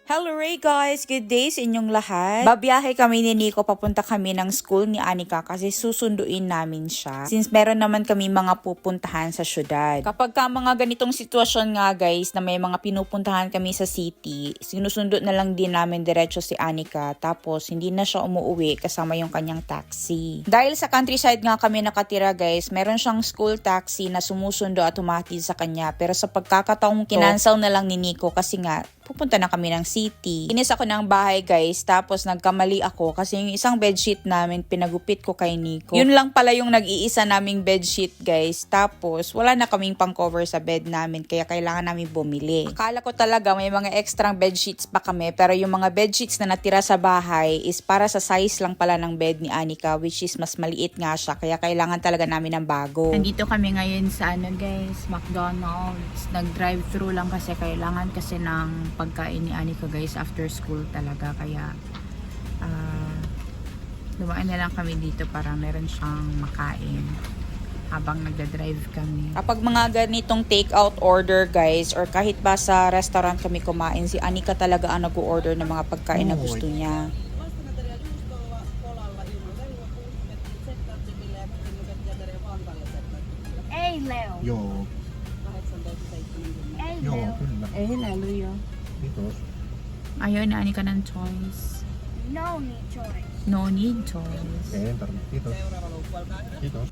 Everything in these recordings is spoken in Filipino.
Hello Ray guys! Good day sa inyong lahat. Babiyahe kami ni Nico, papunta kami ng school ni Anika kasi susunduin namin siya. Since meron naman kami mga pupuntahan sa syudad. Kapag ka mga ganitong sitwasyon nga guys na may mga pinupuntahan kami sa city, sinusundo na lang din namin diretso si Anika tapos hindi na siya umuwi kasama yung kanyang taxi. Dahil sa countryside nga kami nakatira guys, meron siyang school taxi na sumusundo at humahatid sa kanya. Pero sa pagkakataong kinansel na lang ni Nico kasi nga pupunta na kami ng city. Inis ako ng bahay guys, tapos nagkamali ako kasi yung isang bedsheet namin pinagupit ko kay Nico. Yun lang pala yung nag-iisa naming bedsheet guys, tapos wala na kaming pang cover sa bed namin kaya kailangan namin bumili. Akala ko talaga may mga extra bedsheets pa kami, pero yung mga bedsheets na natira sa bahay is para sa size lang pala ng bed ni Anika, which is mas maliit nga siya kaya kailangan talaga namin ng bago. Nandito kami ngayon sa guys, McDonald's. Nag-drive-thru lang kasi kailangan kasi ng pagkain ni Anika guys after school talaga, kaya dumaan na lang kami dito para meron siyang makain habang nagda-drive kami. Kapag mga ganitong take-out order guys, or kahit ba sa restaurant kami kumain, si Anika talaga ang nag-order ng mga pagkain na gusto niya. Ei Leo. Joo. Ei Joo, Leo. kyllä. Ei Leo jo. Kiitos. Ayaw na Anika ng choice. No need choice. No need choice. Ei tarvitse. Kiitos. Kiitos.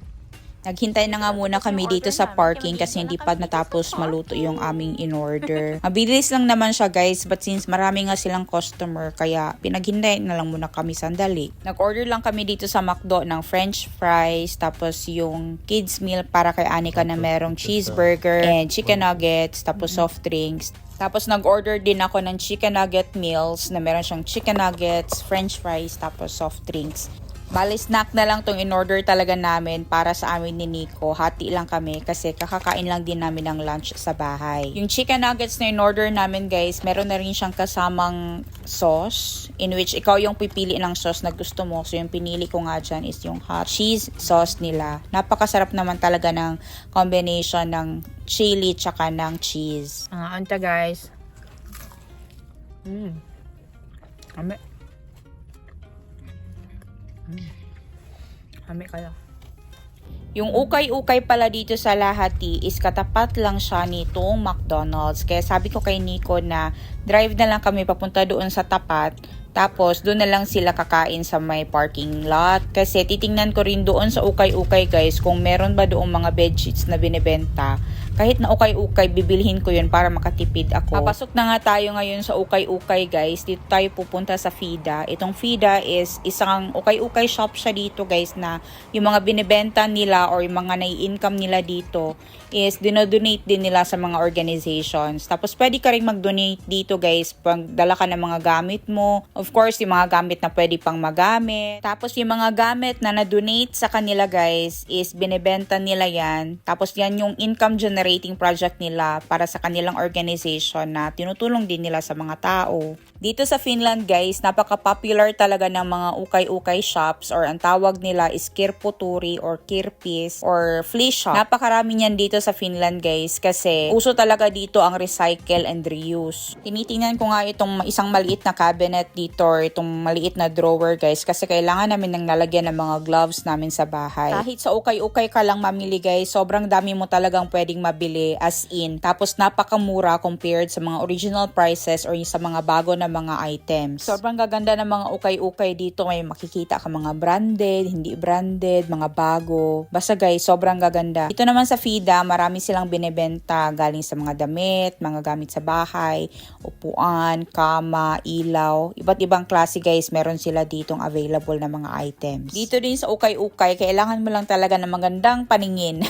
Naghintay na nga muna kami dito sa parking kasi hindi pa natapos maluto yung aming in-order. Mabilis lang naman siya guys, but since marami nga silang customer, kaya pinaghintay na lang muna kami sandali. Nag-order lang kami dito sa McDo ng french fries, tapos yung kids meal para kay Anika na merong cheeseburger and chicken nuggets, tapos soft drinks. Tapos nag-order din ako ng chicken nugget meals na meron siyang chicken nuggets, french fries, tapos soft drinks. Bali, snack na lang tong in-order talaga namin para sa amin ni Nico. Hati lang kami kasi kakakain lang din namin ng lunch sa bahay. Yung chicken nuggets na in-order namin guys, meron na rin siyang kasamang sauce in which ikaw yung pipili ng sauce na gusto mo. So yung pinili ko nga dyan is yung hot cheese sauce nila. Napakasarap naman talaga ng combination ng chili tsaka ng cheese. Anta guys. Ame. Hami kayo. Yung ukay-ukay pala dito sa Lahati is katapat lang siya nitong McDonald's. Kaya sabi ko kay Nico na drive na lang kami papunta doon sa tapat. Tapos doon na lang sila kakain sa may parking lot. Kasi titingnan ko rin doon sa ukay-ukay guys kung meron ba doong mga bedsheets na binibenta. Kahit na ukay-ukay, bibilhin ko yun para makatipid ako. Papasok na nga tayo ngayon sa ukay-ukay guys. Dito tayo pupunta sa FIDA. Itong FIDA is isang ukay-ukay shop siya dito guys, na yung mga binibenta nila or yung mga nai-income nila dito is dinodonate din nila sa mga organizations. Tapos pwede ka rin mag-donate dito guys pag dala ka ng mga gamit mo. Of course, yung mga gamit na pwede pang magamit. Tapos yung mga gamit na na-donate sa kanila guys is binibenta nila yan. Tapos yan yung income generating project nila para sa kanilang organization na tinutulong din nila sa mga tao. Dito sa Finland guys, napaka-popular talaga ng mga ukay-ukay shops, or ang tawag nila is kirputuri or kirpis or flea shop. Napakarami niyan dito sa Finland guys kasi uso talaga dito ang recycle and reuse. Tinitingnan ko nga itong isang maliit na cabinet dito, or itong maliit na drawer guys, kasi kailangan namin ng lalagyan ng mga gloves namin sa bahay. Kahit sa ukay-ukay ka lang mamili guys, sobrang dami mo talagang pwedeng mabili as in. Tapos napakamura compared sa mga original prices or sa mga bago na mga items. Sobrang gaganda ng mga ukay-ukay dito. May makikita ka mga branded, hindi branded, mga bago. Basta guys, sobrang gaganda. Dito naman sa FIDA, marami silang binebenta galing sa mga damit, mga gamit sa bahay, upuan, kama, ilaw. Iba't ibang klase guys, meron sila ditong available na mga items. Dito din sa ukay-ukay, kailangan mo lang talaga ng magandang paningin.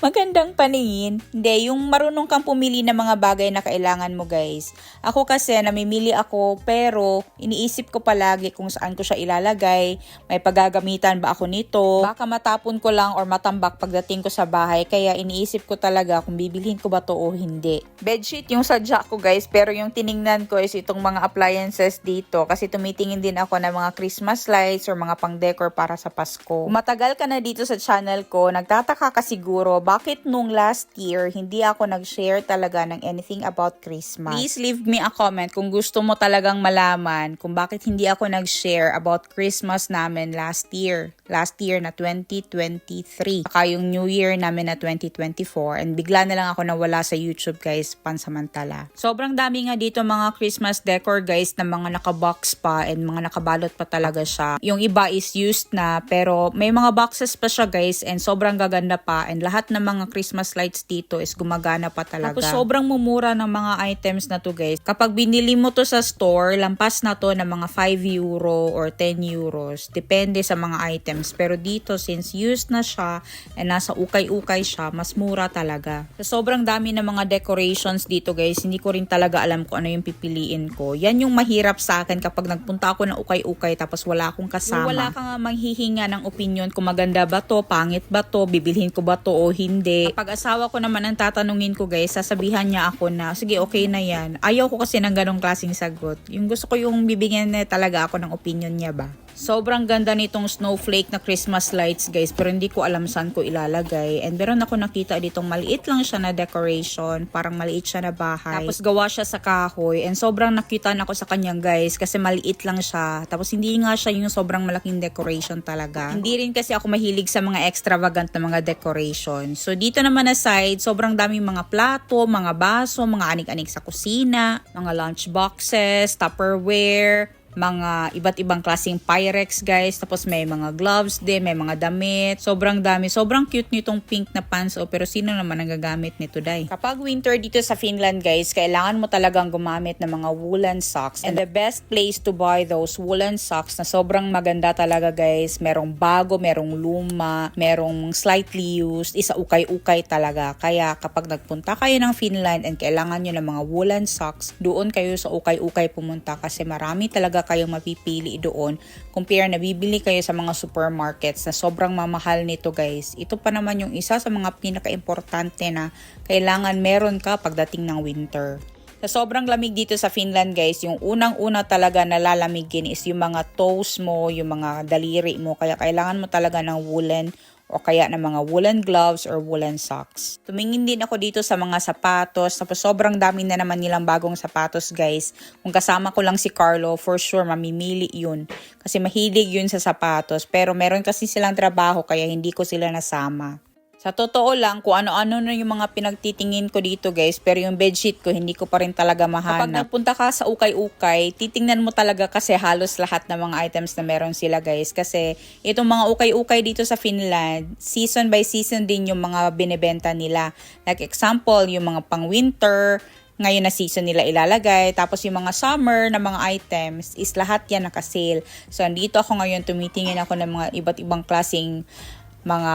Magandang paningin. Hindi, yung marunong kang pumili ng mga bagay na kailangan mo guys. Ako kasi namimili ako, pero iniisip ko palagi kung saan ko siya ilalagay. May paggagamitan ba ako nito? Baka matapon ko lang or matambak pagdating ko sa bahay. Kaya iniisip ko talaga kung bibilhin ko ba to o hindi. Bedsheet yung sadya ko guys, pero yung tiningnan ko is itong mga appliances dito. Kasi tumitingin din ako ng mga Christmas lights or mga pang-decor para sa Pasko. Kung matagal ka na dito sa channel ko, nagtataka ka siguro bakit nung last year, hindi ako nag-share talaga ng anything about Christmas. Please leave me a comment kung gusto mo talagang malaman kung bakit hindi ako nag-share about Christmas namin last year. Last year na 2023. Saka yung New Year namin na 2024. And bigla na lang ako nawala sa YouTube guys, pansamantala. Sobrang dami nga dito mga Christmas decor guys na mga nakabox pa and mga nakabalot pa talaga siya. Yung iba is used na pero may mga boxes pa siya guys and sobrang gaganda pa and lahat ng mga Christmas lights dito is gumagana pa talaga. Tapos sobrang mumura ng mga items na to guys. Kapag binili mo to sa store, lampas na to ng mga 5 euro or 10 euros. Depende sa mga items. Pero dito, since used na siya and nasa ukay-ukay siya, mas mura talaga. So, sobrang dami ng mga decorations dito guys. Hindi ko rin talaga alam kung ano yung pipiliin ko. Yan yung mahirap sa akin kapag nagpunta ako ng ukay-ukay tapos wala akong kasama. Yung wala kang manghihinga ng opinion kung maganda ba to, pangit ba to, bibilhin ko ba to o hindi. Kapag asawa ko naman ang tatanungin ko guys, sasabihan niya ako na, sige okay na yan. Ayaw ko kasi ng ganong klaseng sagot. Yung gusto ko yung bibigyan na talaga ako ng opinion niya ba. Sobrang ganda nitong snowflake na Christmas lights guys pero hindi ko alam saan ko ilalagay. And meron ako nakita ditong maliit lang siya na decoration. Parang maliit siya na bahay. Tapos gawa siya sa kahoy. And sobrang nakitaan ako sa kanya guys kasi maliit lang siya. Tapos hindi nga siya yung sobrang malaking decoration talaga. Hindi rin kasi ako mahilig sa mga extravagant na mga decoration. So dito naman aside, sobrang daming mga plato, mga baso, mga anik-anik sa kusina, mga lunch boxes, Tupperware, mga iba't ibang klaseng Pyrex guys. Tapos may mga gloves din, may mga damit. Sobrang dami. Sobrang cute nitong pink na pants. Pero sino naman ang gagamit nito, day? Kapag winter dito sa Finland guys, kailangan mo talagang gumamit ng mga woolen socks. And the best place to buy those woolen socks na sobrang maganda talaga guys. Merong bago, merong luma, merong slightly used. Isa ukay-ukay talaga. Kaya kapag nagpunta kayo ng Finland and kailangan nyo ng mga woolen socks, doon kayo sa ukay-ukay pumunta kasi marami talaga kayong mapipili doon compare na bibili kayo sa mga supermarkets na sobrang mamahal nito guys. Ito pa naman yung isa sa mga pinaka-importante na kailangan meron ka pagdating ng winter. Sa sobrang lamig dito sa Finland guys, yung unang-una talaga nalalamigin is yung mga toes mo, yung mga daliri mo. Kaya kailangan mo talaga ng woolen o kaya ng mga woolen gloves or woolen socks. Tumingin din ako dito sa mga sapatos. Tapos sobrang dami na naman nilang bagong sapatos guys. Kung kasama ko lang si Carlo, for sure mamimili yun. Kasi mahilig yun sa sapatos. Pero meron kasi silang trabaho kaya hindi ko sila nasama. Sa totoo lang, kung ano-ano na yung mga pinagtitingin ko dito guys, pero yung bedsheet ko hindi ko pa rin talaga mahanap. Kapag nagpunta ka sa ukay-ukay, titingnan mo talaga kasi halos lahat ng mga items na meron sila guys. Kasi itong mga ukay-ukay dito sa Finland, season by season din yung mga binibenta nila. Like example, yung mga pang-winter, ngayon na season nila ilalagay. Tapos yung mga summer na mga items is lahat yan naka-sale. So andito ako ngayon, tumitingin ako ng mga iba't ibang klaseng mga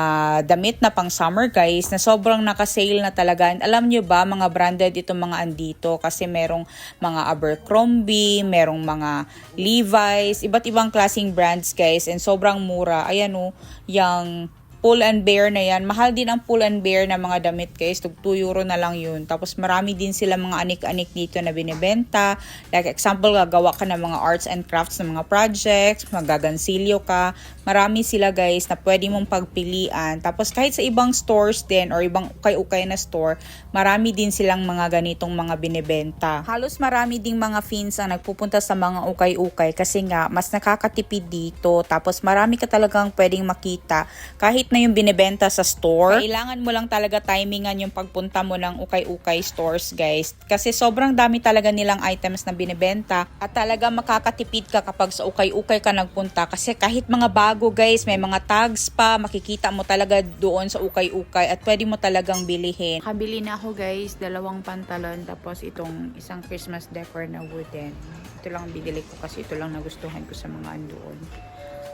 damit na pang summer guys na sobrang naka-sale na talaga. And alam nyo ba, mga branded itong mga andito kasi merong mga Abercrombie, merong mga Levi's, iba't ibang klaseng brands guys and sobrang mura. Ayan o, yung Pull and Bear na yan. Mahal din ang Pull and Bear na mga damit guys. 2 euro na lang yun. Tapos marami din sila mga anik-anik dito na binibenta. Like example, gagawa ka ng mga arts and crafts na mga projects. Magagansilyo ka. Marami sila guys na pwede mong pagpilian. Tapos kahit sa ibang stores din or ibang ukay-ukay na store, marami din silang mga ganitong mga binibenta. Halos marami ding mga Finns ang nagpupunta sa mga ukay-ukay kasi nga mas nakakatipid dito. Tapos marami ka talagang pwedeng makita kahit na yung binibenta sa store. Kailangan mo lang talaga timingan yung pagpunta mo ng ukay-ukay stores guys. Kasi sobrang dami talaga nilang items na binibenta at talaga makakatipid ka kapag sa ukay-ukay ka nagpunta. Kasi kahit mga bago guys, may mga tags pa, makikita mo talaga doon sa ukay-ukay at pwede mo talagang bilihin. Kabili na ako guys, 2 pantalon tapos itong isang Christmas decor na wooden. Ito lang binili ko kasi ito lang nagustuhan ko sa mga andoon.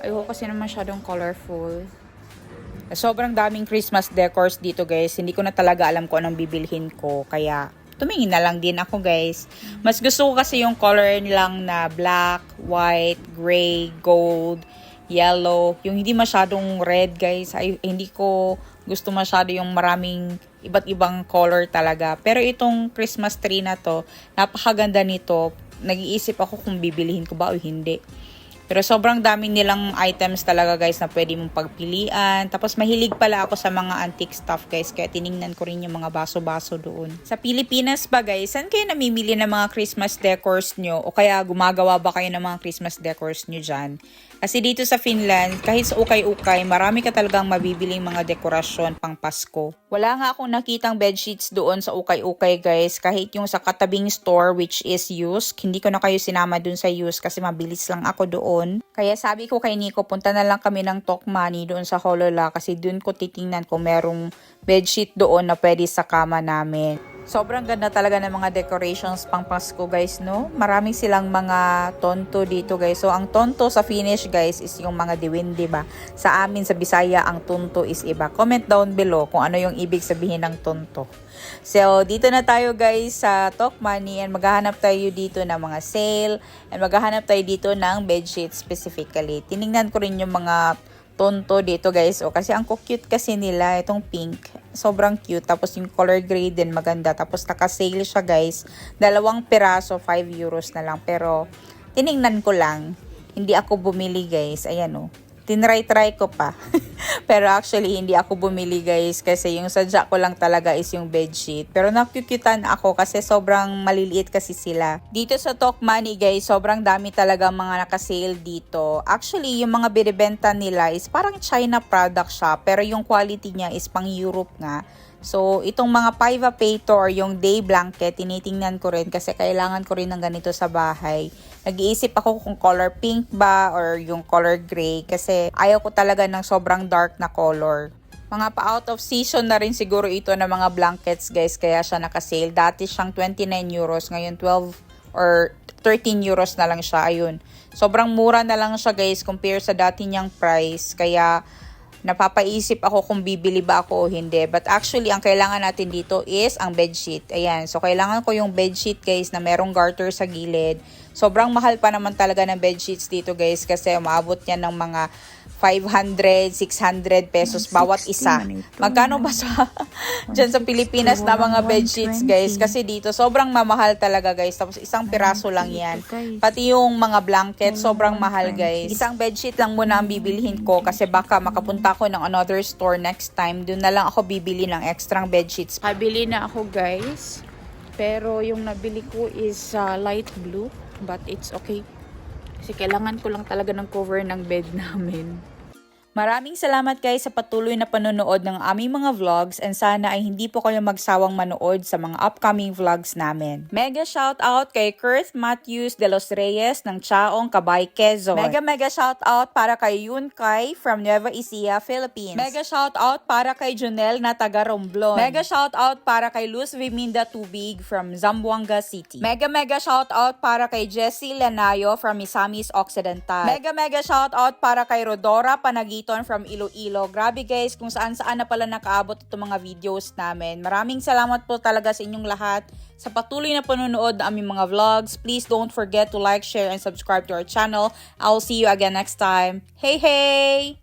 Ayoko kasi naman masyadong colorful. Sobrang daming Christmas decors dito guys. Hindi ko na talaga alam kung anong bibilhin ko. Kaya tumingin na lang din ako guys. Mas gusto ko kasi yung color nilang na black, white, gray, gold, yellow. Yung hindi masyadong red guys. Ay, hindi ko gusto masyado yung maraming iba't ibang color talaga. Pero itong Christmas tree na to, napakaganda nito. Nag-iisip ako kung bibilihin ko ba o hindi. Pero sobrang dami nilang items talaga guys na pwede mong pagpilian. Tapos mahilig pala ako sa mga antique stuff guys. Kaya tiningnan ko rin yung mga baso-baso doon. Sa Pilipinas ba guys, saan kayo namimili ng mga Christmas decors nyo? O kaya gumagawa ba kayo ng mga Christmas decors nyo dyan? Kasi dito sa Finland, kahit sa ukay-ukay, marami ka talagang mabibiling mga dekorasyon pang Pasko. Wala nga akong nakitang bedsheets doon sa ukay-ukay guys. Kahit yung sa katabing store which is used. Hindi ko na kayo sinama doon sa used kasi mabilis lang ako doon. Kaya sabi ko kay Nico, punta na lang kami ng Tokmanni doon sa Hollola kasi doon ko titingnan kung merong bedsheet doon na pwede sa kama namin. Sobrang ganda talaga ng mga decorations pang Pasko guys, no? Maraming silang mga tonto dito guys. So ang tonto sa Finnish guys is yung mga diwin, diba? Sa amin sa Bisaya ang tonto is iba. Comment down below kung ano yung ibig sabihin ng tonto. So dito na tayo guys sa Tokmanni and maghahanap tayo dito ng mga sale and maghahanap tayo dito ng bedsheet specifically. Tiningnan ko rin yung mga tonto dito guys. O kasi ang cute kasi nila itong pink. Sobrang cute. Tapos yung color gray din maganda. Tapos naka-sale siya guys. 2 piraso, 5 euros na lang. Pero tiningnan ko lang. Hindi ako bumili guys. Ayan o. Tinry-try ko pa. Pero actually hindi ako bumili guys. Kasi yung sadya ko lang talaga is yung bedsheet. Pero nakukutan ako kasi sobrang maliliit kasi sila. Dito sa Tokmanni guys, sobrang dami talaga mga naka-sale dito. Actually yung mga binibenta nila is parang China product siya. Pero yung quality niya is pang Europe nga. So, itong mga Paiva Peito or yung day blanket, tinitingnan ko rin kasi kailangan ko rin ng ganito sa bahay. Nag-iisip ako kung color pink ba or yung color gray kasi ayaw ko talaga ng sobrang dark na color. Mga pa-out of season na rin siguro ito na mga blankets guys, kaya siya naka-sale. Dati siyang 29 euros, ngayon 12 or 13 euros na lang siya. Ayun. Sobrang mura na lang siya guys compare sa dati niyang price. Kaya napapaisip ako kung bibili ba ako o hindi. But actually, ang kailangan natin dito is ang bedsheet. Ayan. So, kailangan ko yung bedsheet guys na merong garter sa gilid. Sobrang mahal pa naman talaga ng bedsheets dito guys kasi umaabot yan ng mga 500, 600 pesos bawat isa. Magkano ba sa dyan sa Pilipinas na mga bedsheets guys? Kasi dito sobrang mamahal talaga guys. Tapos isang piraso lang yan. Pati yung mga blanket sobrang mahal guys. Isang bedsheet lang muna ang bibilihin ko kasi baka makapunta ako ng another store next time. Doon na lang ako bibili ng extrang bedsheets. Pabili na ako guys. Pero yung nabili ko is light blue. But it's okay. Kasi kailangan ko lang talaga ng cover ng bed namin. Maraming salamat guys sa patuloy na panonood ng aming mga vlogs and sana ay hindi po kayo magsawang manood sa mga upcoming vlogs namin. Mega shout out kay Kurt Matthews de los Reyes ng Chaong, Cabay, Quezon. Mega shout out para kay Yun Kai from Nueva Ecija, Philippines. Mega shout out para kay Junel na taga Romblon. Mega shout out para kay Luz Viminda Tubig from Zamboanga City. Mega shout out para kay Jessie Lanayo from Misamis Occidental. Mega shout out para kay Rodora Panagiton from Iloilo. Grabe guys, kung saan na pala nakaabot itong mga videos namin. Maraming salamat po talaga sa inyong lahat sa patuloy na panonood ng aming mga vlogs. Please don't forget to like, share, and subscribe to our channel. I'll see you again next time. Hey!